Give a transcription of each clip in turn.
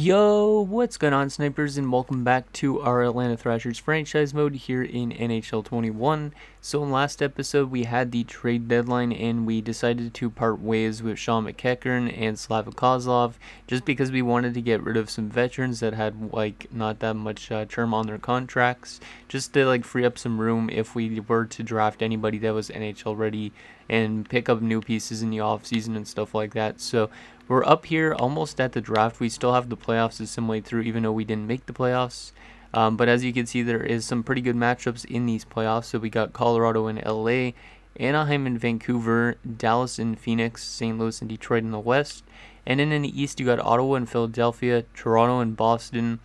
Yo, what's going on, snipers, and welcome back to our Atlanta Thrashers franchise mode here in NHL 21. So in last episode we had the trade deadline and we decided to part ways with Sean McEachern and Slava Kozlov just because we wanted to get rid of some veterans that had like not that much term on their contracts, just to like free up some room if we were to draft anybody that was NHL ready and pick up new pieces in the offseason and stuff like that. So we're up here almost at the draft. We still have the playoffs to assimilate through even though we didn't make the playoffs. But as you can see, there is some pretty good matchups in these playoffs. So we got Colorado and LA, Anaheim and Vancouver, Dallas and Phoenix, St. Louis and Detroit in the West. And then in the East, you got Ottawa and Philadelphia, Toronto and Boston,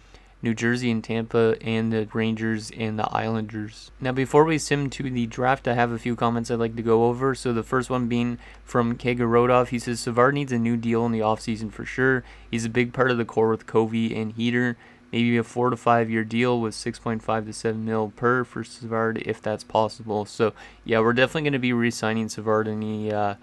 New Jersey and Tampa, and the Rangers and the Islanders. Now before we sim to the draft, I have a few comments I'd like to go over. So the first one being from Kegarodov. He says Savard needs a new deal in the offseason for sure. He's a big part of the core with Covey and Heater. Maybe a 4 to 5 year deal with 6.5 to 7 mil per for Savard if that's possible. So yeah, we're definitely going to be re-signing Savard in the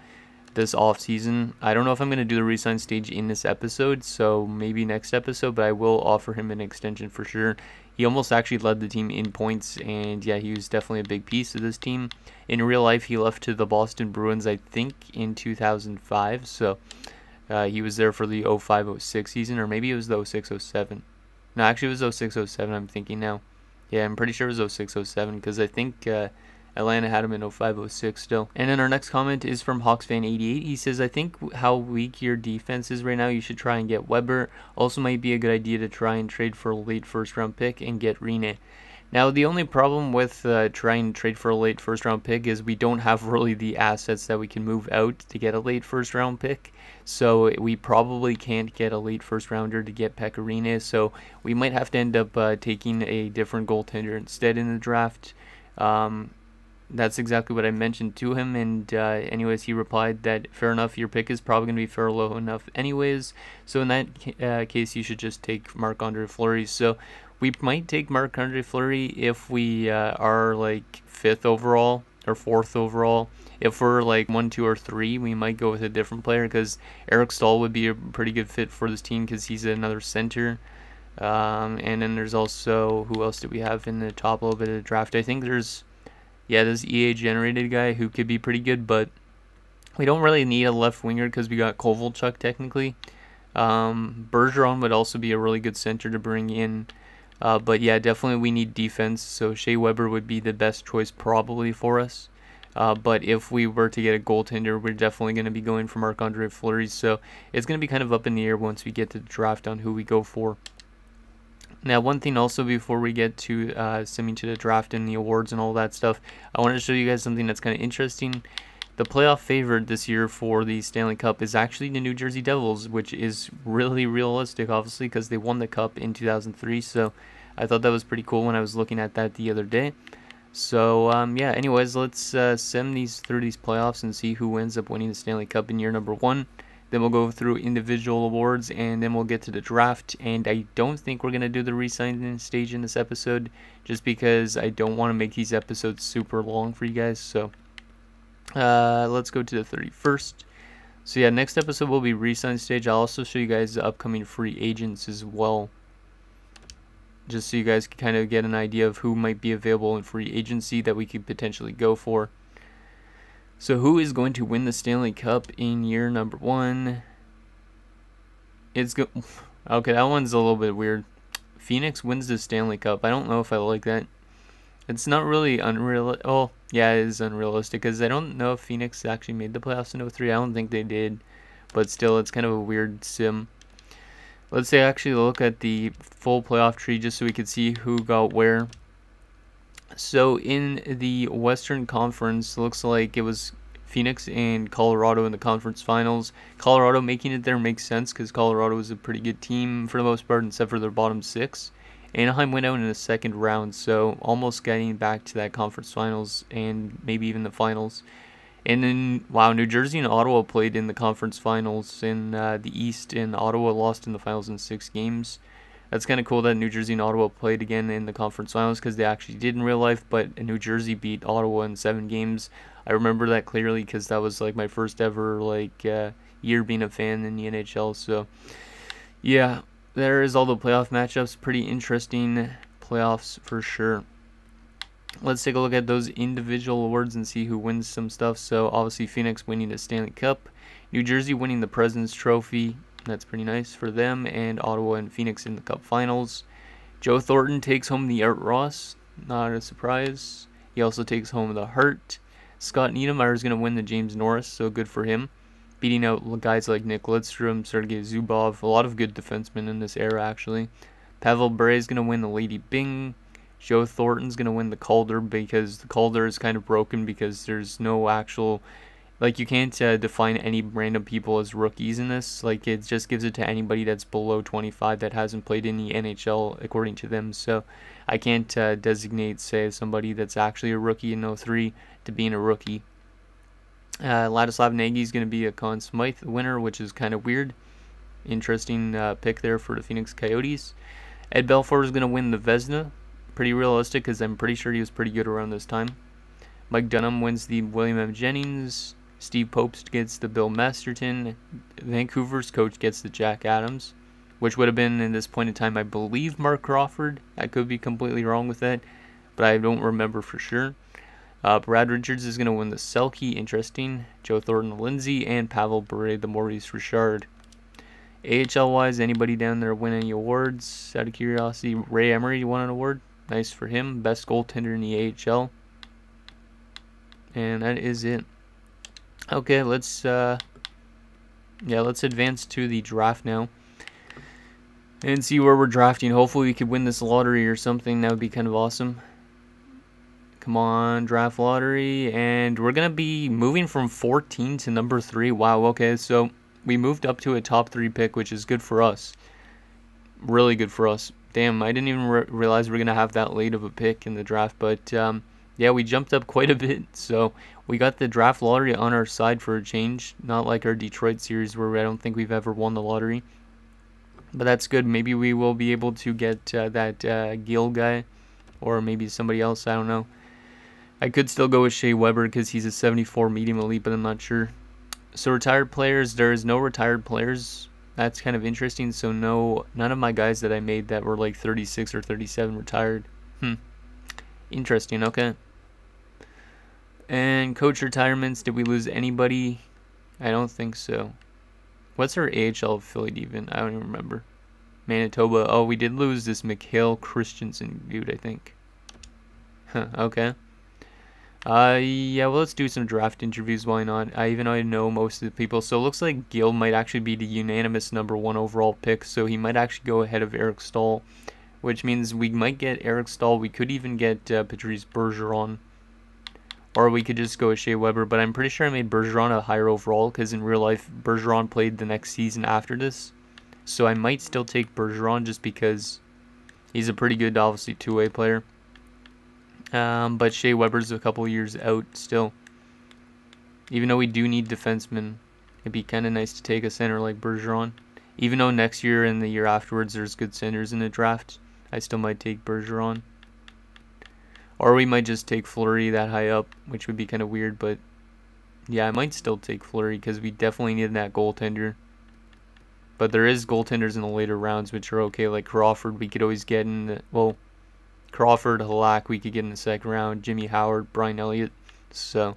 this off season. I don't know if I'm going to do the resign stage in this episode, so maybe next episode, but I will offer him an extension for sure. He almost actually led the team in points, and yeah, he was definitely a big piece of this team. In real life, he left to the Boston Bruins, I think, in 2005, so he was there for the 05-06 season, or maybe it was the 06-07. No, actually it was 06-07, I'm thinking now. Yeah, I'm pretty sure it was 06-07, because I think Atlanta had him in 05-06 still. And then our next comment is from HawksFan88. He says, I think how weak your defense is right now, you should try and get Weber. Also might be a good idea to try and trade for a late first round pick and get Rene. Now the only problem with trying to trade for a late first round pick is we don't have really the assets that we can move out to get a late first round pick. So we probably can't get a late first rounder to get Pekka Rinne. So we might have to end up taking a different goaltender instead in the draft. That's exactly what I mentioned to him, and anyways, he replied that fair enough, your pick is probably going to be fair low enough anyways, so in that case you should just take Marc-Andre Fleury. So we might take Marc-Andre Fleury if we are like 5th overall or 4th overall. If we're like 1, 2, or 3, we might go with a different player, because Eric Stahl would be a pretty good fit for this team because he's another center. And then there's also, who else do we have in the top little bit of the draft? I think there's this EA generated guy who could be pretty good, but we don't really need a left winger because we got Kovalchuk technically. Bergeron would also be a really good center to bring in. But yeah, definitely we need defense, so Shea Weber would be the best choice probably for us. But if we were to get a goaltender, we're definitely going to be going for Marc-Andre Fleury, so it's going to be kind of up in the air once we get to the draft on who we go for. Now, one thing also before we get to simming to the draft and the awards and all that stuff, I wanted to show you guys something that's kind of interesting. The playoff favorite this year for the Stanley Cup is actually the New Jersey Devils, which is really realistic, obviously, because they won the Cup in 2003. So I thought that was pretty cool when I was looking at that the other day. So yeah, anyways, let's sim through these playoffs and see who ends up winning the Stanley Cup in year number 1. Then we'll go through individual awards, and then we'll get to the draft. And I don't think we're going to do the re-signing stage in this episode, just because I don't want to make these episodes super long for you guys. So let's go to the 31st. So yeah, next episode will be re-sign stage. I'll also show you guys the upcoming free agents as well, just so you guys can kind of get an idea of who might be available in free agency that we could potentially go for. So who is going to win the Stanley Cup in year number 1? Okay, that one's a little bit weird. Phoenix wins the Stanley Cup. I don't know if I like that. It's not really unreal. Oh, yeah, it is unrealistic, because I don't know if Phoenix actually made the playoffs in 03. I don't think they did, but still, it's kind of a weird sim. Let's say actually look at the full playoff tree just so we could see who got where. So in the Western Conference, looks like it was Phoenix and Colorado in the conference finals. Colorado making it there makes sense because Colorado was a pretty good team for the most part, except for their bottom 6. Anaheim went out in the second round, so almost getting back to that conference finals and maybe even the finals. And then, wow, New Jersey and Ottawa played in the conference finals in the East, and Ottawa lost in the finals in 6 games. That's kind of cool that New Jersey and Ottawa played again in the conference finals, because they actually did in real life, but New Jersey beat Ottawa in 7 games. I remember that clearly because that was like my first ever year being a fan in the NHL. So yeah, there is all the playoff matchups. Pretty interesting playoffs for sure. Let's take a look at those individual awards and see who wins some stuff. So obviously Phoenix winning the Stanley Cup, New Jersey winning the President's Trophy. That's pretty nice for them, and Ottawa and Phoenix in the Cup Finals. Joe Thornton takes home the Art Ross. Not a surprise. He also takes home the Hart. Scott Niedermayer is going to win the James Norris, so good for him. Beating out guys like Nick Lidstrom, Sergei Zubov, a lot of good defensemen in this era, actually. Pavel Bure is going to win the Lady Byng. Joe Thornton's going to win the Calder, because the Calder is kind of broken because there's no actual... Like, you can't define any random people as rookies in this. Like, it just gives it to anybody that's below 25 that hasn't played in the NHL, according to them. So, I can't designate, say, somebody that's actually a rookie in 03 to being a rookie. Ladislav Nagy is going to be a Conn Smythe winner, which is kind of weird. Interesting pick there for the Phoenix Coyotes. Ed Belfour is going to win the Vezina. Pretty realistic, because I'm pretty sure he was pretty good around this time. Mike Dunham wins the William M. Jennings. Steve Popes gets the Bill Masterton. Vancouver's coach gets the Jack Adams, which would have been, in this point in time, I believe, Mark Crawford. I could be completely wrong with that, but I don't remember for sure. Brad Richards is going to win the Selke. Interesting. Joe Thornton, Lindsay, and Pavel Bure, the Maurice Richard. AHL-wise, anybody down there win any awards? Out of curiosity, Ray Emery won an award. Nice for him. Best goaltender in the AHL. And that is it. Okay, let's advance to the draft now and see where we're drafting. Hopefully we could win this lottery or something. That would be kind of awesome. Come on, draft lottery. And we're going to be moving from 14 to number 3. Wow, okay, so we moved up to a top 3 pick, which is good for us. Really good for us. Damn, I didn't even realize we're going to have that late of a pick in the draft, but yeah, we jumped up quite a bit, so we got the draft lottery on our side for a change, not like our Detroit series where I don't think we've ever won the lottery. But that's good. Maybe we will be able to get that Gill guy, or maybe somebody else, I don't know. I could still go with Shea Weber because he's a 74 medium elite, but I'm not sure. So retired players, there is no retired players. That's kind of interesting. So none of my guys that I made that were like 36 or 37 retired. Interesting, okay. And coach retirements, did we lose anybody? I don't think so. What's our AHL affiliate even? I don't even remember. Manitoba. Oh, we did lose this Mikhail Christensen dude, I think. Okay. Yeah, well, let's do some draft interviews. Why not? Even though I know most of the people. So it looks like Gill might actually be the unanimous #1 overall pick. So he might actually go ahead of Eric Stahl, which means we might get Eric Stahl. We could even get Patrice Bergeron. Or we could just go with Shea Weber. But I'm pretty sure I made Bergeron a higher overall, because in real life, Bergeron played the next season after this. So I might still take Bergeron just because he's a pretty good, obviously, two-way player. But Shea Weber's a couple years out still. Even though we do need defensemen, it'd be kind of nice to take a center like Bergeron. Even though next year and the year afterwards there's good centers in the draft, I still might take Bergeron. Or we might just take Fleury that high up, which would be kind of weird, but yeah, I might still take Fleury because we definitely need that goaltender. But there is goaltenders in the later rounds which are okay, like Crawford we could always get in the, well, Crawford, Halak we could get in the second round, Jimmy Howard, Brian Elliott. So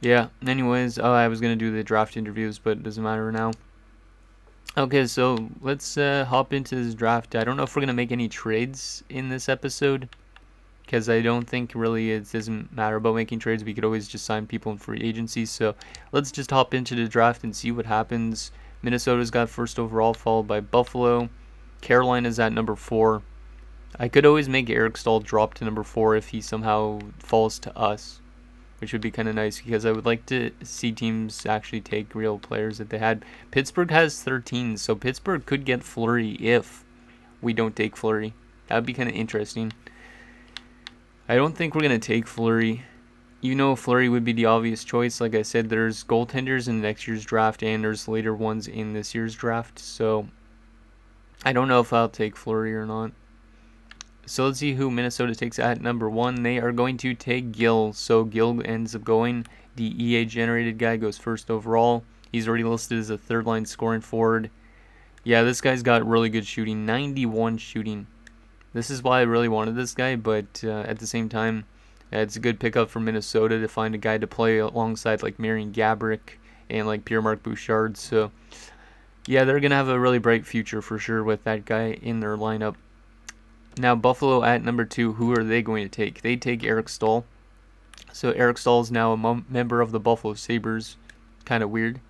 yeah, anyways, I was going to do the draft interviews, but it doesn't matter now. Okay, so let's hop into this draft. I don't know if we're going to make any trades in this episode, because I don't think really it doesn't matter about making trades. We could always just sign people in free agency. So let's just hop into the draft and see what happens. Minnesota's got first overall, followed by Buffalo. Carolina's at number 4. I could always make Eric Stahl drop to number 4 if he somehow falls to us, which would be kind of nice because I would like to see teams actually take real players that they had. Pittsburgh has 13, so Pittsburgh could get Fleury if we don't take Fleury. That would be kind of interesting. I don't think we're going to take Fleury. You know, Fleury would be the obvious choice. Like I said, there's goaltenders in next year's draft and there's later ones in this year's draft. So I don't know if I'll take Fleury or not. So let's see who Minnesota takes at number 1. They are going to take Gill. So Gill ends up going. The EA generated guy goes first overall. He's already listed as a third line scoring forward. Yeah, this guy's got really good shooting, 91 shooting. This is why I really wanted this guy, but at the same time, it's a good pickup for Minnesota to find a guy to play alongside like Marian Gaborik and like Pierre-Marc Bouchard. So yeah, they're gonna have a really bright future for sure with that guy in their lineup. Now Buffalo at number 2, who are they going to take? They take Eric Staal. So Eric Staal is now a member of the Buffalo Sabres. Kind of weird,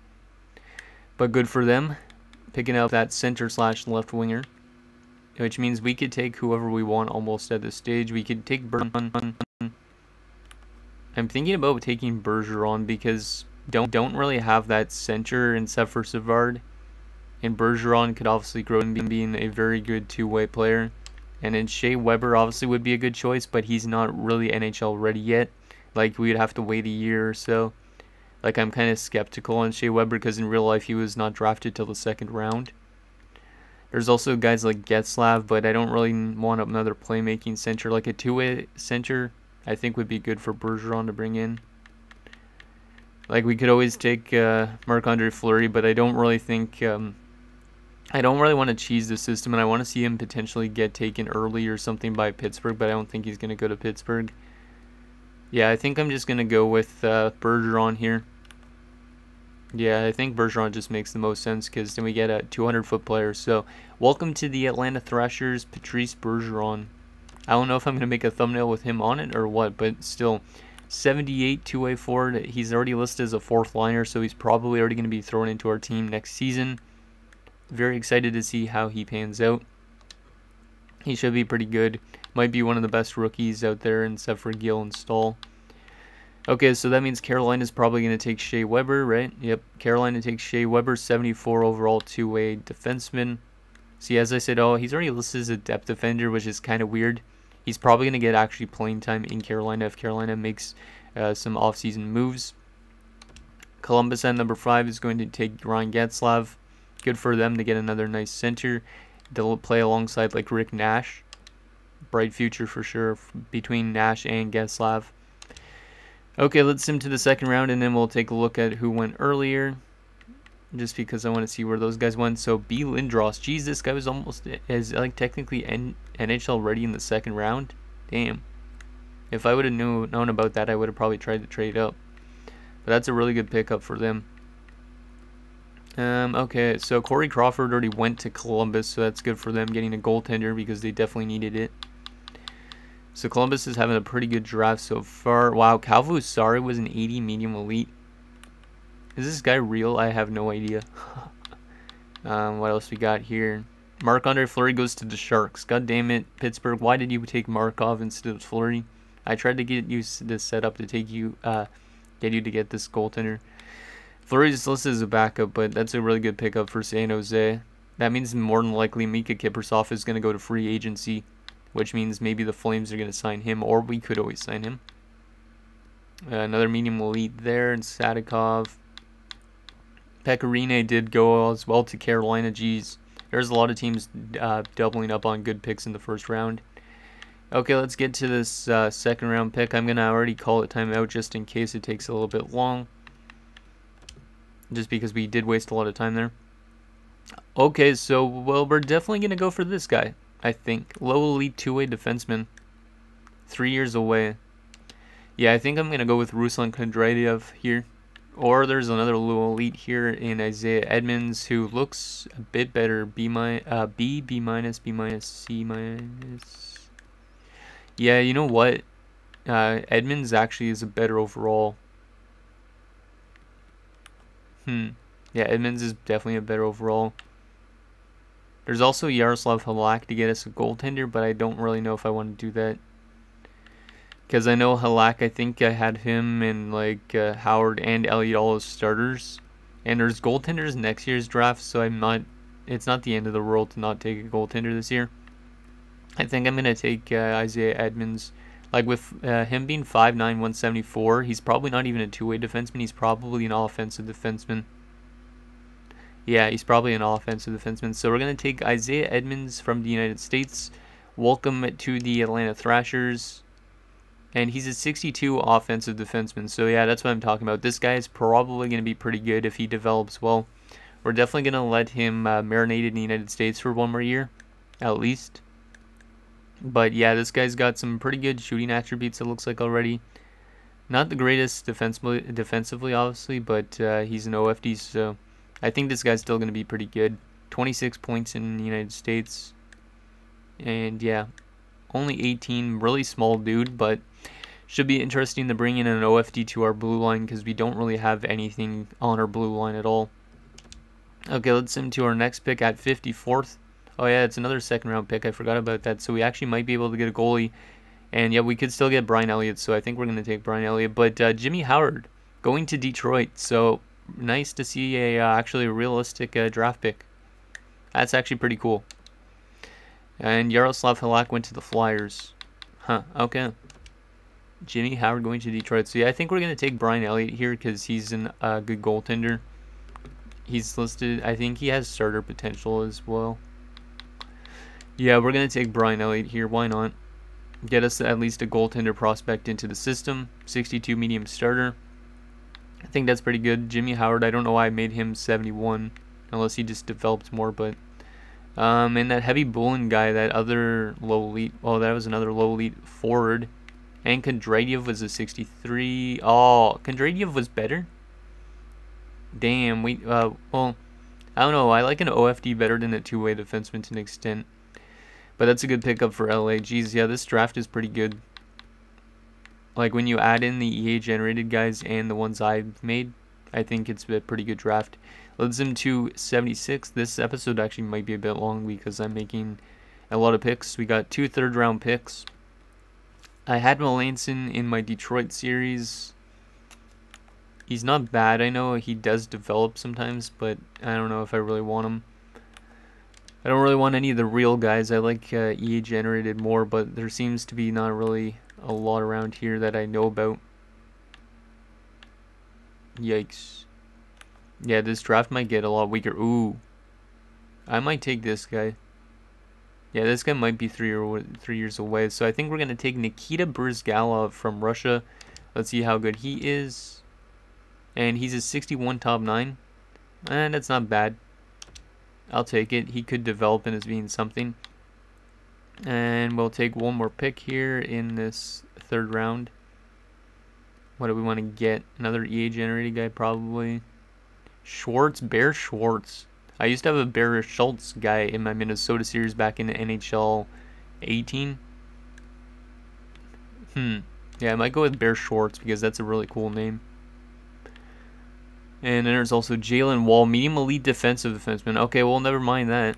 but good for them, picking up that center slash left winger, which means we could take whoever we want almost at this stage. We could take Bergeron. I'm thinking about taking Bergeron because don't really have that center except for Savard, and Bergeron could obviously grow into being a very good two-way player. And then Shea Weber obviously would be a good choice, but he's not really NHL ready yet. Like, we'd have to wait a year or so. Like, I'm kind of skeptical on Shea Weber because in real life he was not drafted till the 2nd round. There's also guys like Getzlaf, but I don't really want another playmaking center. Like a two-way center, I think would be good for Bergeron to bring in. Like, we could always take Marc-Andre Fleury, but I don't really think... I don't really want to cheese the system, and I want to see him potentially get taken early or something by Pittsburgh, but I don't think he's going to go to Pittsburgh. Yeah, I think I'm just going to go with Bergeron here. Yeah, I think Bergeron just makes the most sense because then we get a 200-foot player. So, welcome to the Atlanta Thrashers, Patrice Bergeron. I don't know if I'm going to make a thumbnail with him on it or what, but still, 78 two-way forward. He's already listed as a 4th liner, so he's probably already going to be thrown into our team next season. Very excited to see how he pans out. He should be pretty good. Might be one of the best rookies out there, except for Gill and Staal. Okay, so that means Carolina's probably going to take Shea Weber, right? Yep, Carolina takes Shea Weber, 74 overall two-way defenseman. See, as I said, he's already listed as a depth defender, which is kind of weird. He's probably going to get actually playing time in Carolina if Carolina makes some offseason moves. Columbus at number 5 is going to take Ryan Getzlaf. Good for them to get another nice center. They'll play alongside like Rick Nash. Bright future for sure between Nash and Getzlaf. Okay, let's sim to the 2nd round, and then we'll take a look at who went earlier. Just because I want to see where those guys went. So B. Lindros. Geez, this guy was almost like technically NHL ready in the 2nd round. Damn. If I would have known about that, I would have probably tried to trade up. But that's a really good pickup for them. Okay, so Corey Crawford already went to Columbus, so that's good for them getting a goaltender because they definitely needed it. So Columbus is having a pretty good draft so far. Wow, Calvusari was an 80 medium elite. Is this guy real? I have no idea. What else we got here? Marc-Andre Fleury goes to the Sharks. God damn it, Pittsburgh. Why did you take Markov instead of Fleury? I tried to get you this set up to take you, get you to get this goaltender. Fleury's listed as a backup, but that's a really good pickup for San Jose. That means more than likely Mika Kiprusoff is going to go to free agency, which means maybe the Flames are going to sign him, or we could always sign him. Another medium elite there, and Sadikov. Pecorine did go as well to Carolina. Geez, there's a lot of teams doubling up on good picks in the 1st round. Okay, let's get to this 2nd round pick. I'm going to already call it timeout just in case it takes a little bit long. Just because we did waste a lot of time there. Okay, so, well, we're definitely going to go for this guy, I think. Low elite two-way defenseman. 3 years away. Yeah, I think I'm going to go with Ruslan Kondratyov here. Or there's another low elite here in Isaiah Edmonds, who looks a bit better. B minus, C minus. Yeah, you know what? Edmonds actually is a better overall. Yeah, Edmonds is definitely a better overall. There's also Yaroslav Halak to get us a goaltender, but I don't really know if I want to do that. Because I know Halak, I think I had him and like Howard and Elliott all as starters. And there's goaltenders next year's draft, so it's not the end of the world to not take a goaltender this year. I think I'm going to take Isaiah Edmonds. Like with him being 5'9", 174, he's probably not even a two-way defenseman. He's probably an offensive defenseman. Yeah, he's probably an offensive defenseman. So we're going to take Isaiah Edmonds from the United States. Welcome to the Atlanta Thrashers. And he's a 62 offensive defenseman. So yeah, that's what I'm talking about. This guy is probably going to be pretty good if he develops well. We're definitely going to let him marinate in the United States for 1 more year, at least. But yeah, this guy's got some pretty good shooting attributes, it looks like already. Not the greatest defensively, obviously, but he's an OFD, so I think this guy's still going to be pretty good. 26 points in the United States. And yeah, only 18, really small dude, but should be interesting to bring in an OFD to our blue line because we don't really have anything on our blue line at all. Okay, let's send him to our next pick at 54th. Oh yeah, it's another second round pick. I forgot about that. So we actually might be able to get a goalie. And yeah, we could still get Brian Elliott, so I think we're going to take Brian Elliott. But Jimmy Howard going to Detroit. So nice to see actually a realistic draft pick. That's actually pretty cool. And Yaroslav Halak went to the Flyers. Huh, okay. Jimmy Howard going to Detroit. So yeah, I think we're going to take Brian Elliott here because he's a good goaltender. He's listed, I think he has starter potential as well. Yeah, we're going to take Brian Elliott here. Why not? Get us at least a goaltender prospect into the system. 62 medium starter. I think that's pretty good. Jimmy Howard, I don't know why I made him 71. Unless he just developed more, but... and that heavy Bullen guy, that other low elite... Oh, that was another low elite forward. And Kondratyov was a 63. Oh, Kondratyov was better? Damn, well, I don't know. I like an OFD better than a two-way defenseman to an extent. But that's a good pickup for LA. Geez, yeah, this draft is pretty good. Like, when you add in the EA-generated guys and the ones I've made, I think it's a pretty good draft. Let's zoom to 76. This episode actually might be a bit long because I'm making a lot of picks. We got 2 third-round picks. I had Melanson in my Detroit series. He's not bad. I know he does develop sometimes, but I don't know if I really want him. I don't really want any of the real guys. I like EA generated more, but there seems to be not really a lot around here that I know about. Yikes. Yeah, this draft might get a lot weaker. Ooh. I might take this guy. Yeah, this guy might be 3 years away. So I think we're going to take Nikita Brizgalov from Russia. Let's see how good he is. And he's a 61 top 9. And that's not bad. I'll take it. He could develop in as being something. And we'll take one more pick here in this 3rd round. What do we want to get? Another EA generated guy probably. Schwartz, Bear Schwartz. I used to have a Bear Schultz guy in my Minnesota series back in the NHL 18. Yeah, I might go with Bear Schwartz because that's a really cool name. And then there's also Jalen Wall, medium elite defensive defenseman. Okay, well, never mind that.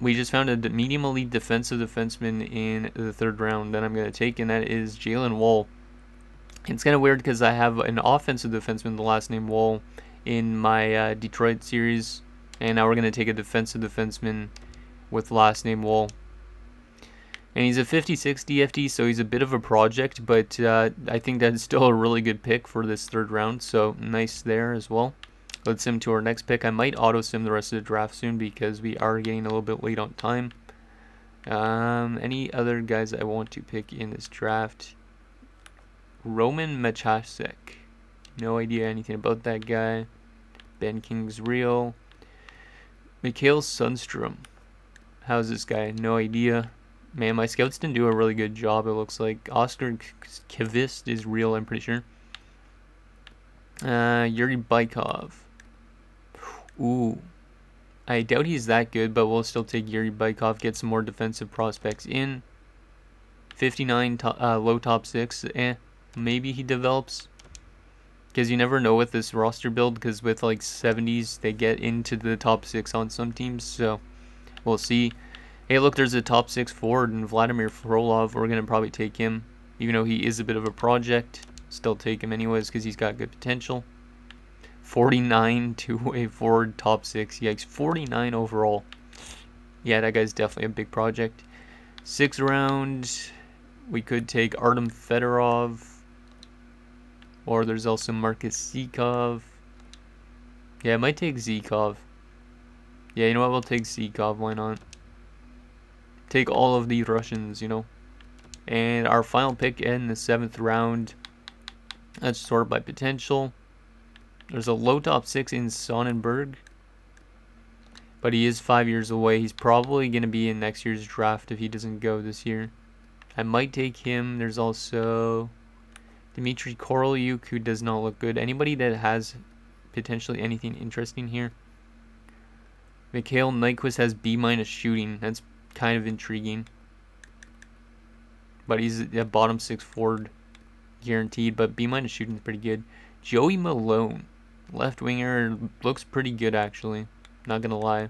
We just found a medium elite defensive defenseman in the 3rd round that I'm going to take, and that is Jalen Wall. It's kind of weird because I have an offensive defenseman, the last name Wall, in my Detroit series. And now we're going to take a defensive defenseman with last name Wall. And he's a 56 DFD, so he's a bit of a project, but I think that's still a really good pick for this 3rd round, so nice there as well. Let's sim to our next pick. I might auto-sim the rest of the draft soon because we are getting a little bit late on time. Any other guys I want to pick in this draft? Roman Machasek. No idea anything about that guy. Ben King's real. Mikhail Sundstrom. How's this guy? No idea. Man, my scouts didn't do a really good job, it looks like. Oscar Kvist is real, I'm pretty sure. Yuri Baikov. Ooh. I doubt he's that good, but we'll still take Yuri Baikov, get some more defensive prospects in. 59 low top 6. Maybe he develops. Because you never know with this roster build, because with like 70s, they get into the top 6 on some teams, so we'll see. Hey, look, there's a top 6 forward in Vladimir Frolov. We're going to probably take him, even though he is a bit of a project. Still take him anyways because he's got good potential. 49 two-way forward, top 6. Yikes, 49 overall. Yeah, that guy's definitely a big project. 6th round, we could take Artem Fedorov. Or there's also Marcus Zikov. Yeah, I might take Zikov. Yeah, you know what? We'll take Zikov. Why not? Take all of the Russians, you know. And our final pick in the 7th round. Let's sort by potential. There's a low top 6 in Sonnenberg. but he is 5 years away. He's probably going to be in next year's draft if he doesn't go this year. I might take him. There's also Dmitry Korolyuk, who does not look good. Anybody that has potentially anything interesting here. Mikhail Nyquist has B- shooting. That's kind of intriguing. But he's a bottom 6 forward guaranteed, but B- shooting is pretty good. Joey Malone, left winger, looks pretty good actually. Not gonna lie.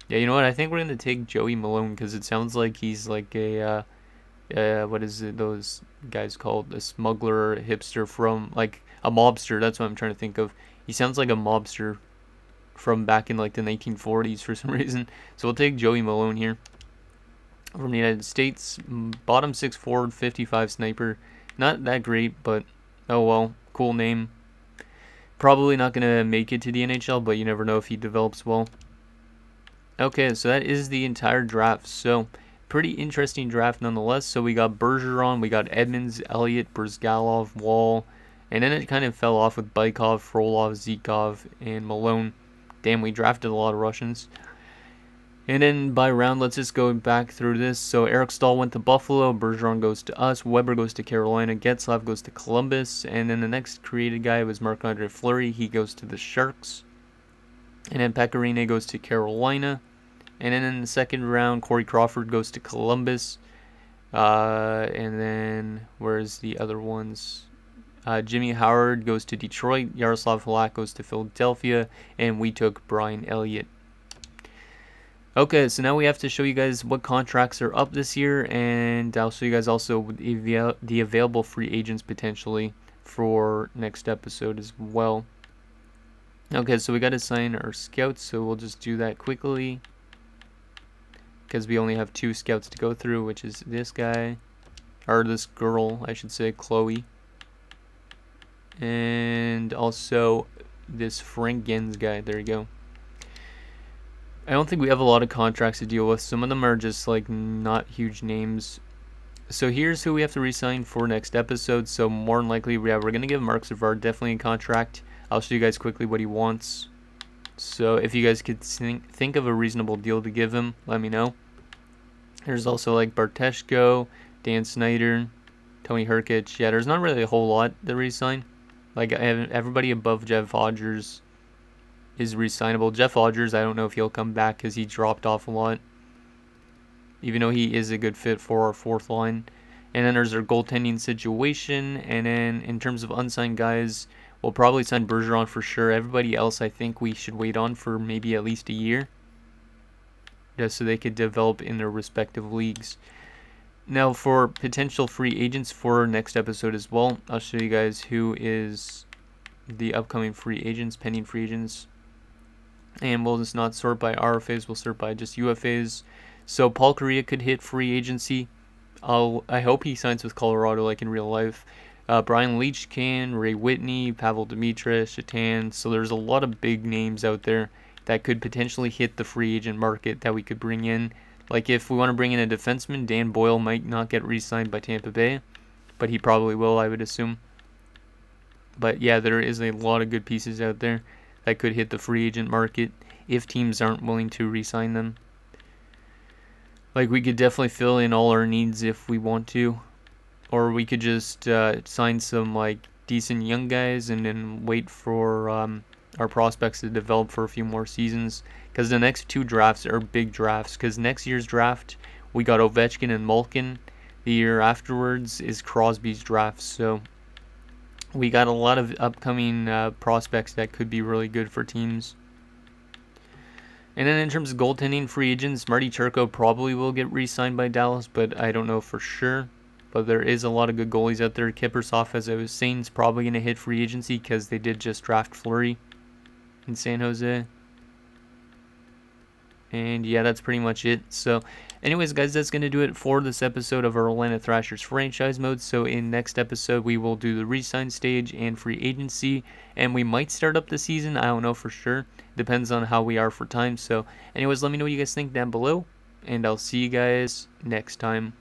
Yeah, you know what? I think we're gonna take Joey Malone because it sounds like he's like a what is it? Those guys called a smuggler, a hipster from like a mobster. That's what I'm trying to think of. He sounds like a mobster from back in like the 1940s for some reason. So we'll take Joey Malone here from the United States. Bottom 6 forward, 55 sniper. Not that great, but oh well. Cool name. Probably not going to make it to the NHL, but you never know if he develops well. Okay, so that is the entire draft. So pretty interesting draft nonetheless. So we got Bergeron, we got Edmonds, Elliott, Brzgalov, Wall, and then it kind of fell off with Bykov, Frolov, Zykov, and Malone. Damn, we drafted a lot of Russians. And then by round, let's just go back through this. So Eric Stahl went to Buffalo, Bergeron goes to us, Weber goes to Carolina, Getzlaf goes to Columbus, and then the next created guy was Marc-Andre Fleury. He goes to the Sharks. And then Pecorine goes to Carolina. And then in the second round, Corey Crawford goes to Columbus. And then where's the other ones? Jimmy Howard goes to Detroit, Yaroslav Halak goes to Philadelphia, and we took Brian Elliott. Okay, so now we have to show you guys what contracts are up this year, and I'll show you guys also the available free agents potentially for next episode as well. Okay, so we got to sign our scouts, so we'll just do that quickly because we only have 2 scouts to go through, which is this guy, or this girl, I should say, Chloe, and also this Frank Gens guy. There you go. I don't think we have a lot of contracts to deal with. Some of them are just like not huge names. So here's who we have to re-sign for next episode. So more than likely, we're going to give Mark Savard definitely a contract. I'll show you guys quickly what he wants. So if you guys could think of a reasonable deal to give him, let me know. There's also like Barteshko, Dan Snyder, Tony Herkic. Yeah, there's not really a whole lot to re-sign. Like everybody above Jeff Hodgers is re-signable. Jeff Hodgers, I don't know if he'll come back because he dropped off a lot, even though he is a good fit for our 4th line. And then there's our goaltending situation. And then in terms of unsigned guys, we'll probably sign Bergeron for sure. Everybody else, I think we should wait on for maybe at least a year, just so they could develop in their respective leagues. Now for potential free agents for next episode as well, I'll show you guys who is the upcoming free agents, pending free agents. And we'll just not sort by RFAs, we'll sort by just UFAs. So Paul Kariya could hit free agency. I hope he signs with Colorado like in real life. Brian Leach can, Ray Whitney, Pavel Demitra, Shatan. So there's a lot of big names out there that could potentially hit the free agent market that we could bring in. Like if we want to bring in a defenseman, Dan Boyle might not get re-signed by Tampa Bay, but he probably will, I would assume. But yeah, there is a lot of good pieces out there that could hit the free agent market if teams aren't willing to re-sign them. Like we could definitely fill in all our needs if we want to, or we could just sign some like decent young guys and then wait for our prospects to develop for a few more seasons. Because the next 2 drafts are big drafts. Because next year's draft we got Ovechkin and Malkin. The year afterwards is Crosby's draft. So we got a lot of upcoming prospects that could be really good for teams. And then in terms of goaltending free agents, Marty Turco probably will get re-signed by Dallas, but I don't know for sure. But there is a lot of good goalies out there. Kiprusoff, as I was saying, is probably going to hit free agency because they did just draft Fleury in San Jose. And yeah, that's pretty much it. So anyways, guys, that's going to do it for this episode of our Atlanta Thrashers franchise mode. So in next episode, we will do the re-sign stage and free agency. And we might start up the season. I don't know for sure. Depends on how we are for time. So anyways, let me know what you guys think down below. And I'll see you guys next time.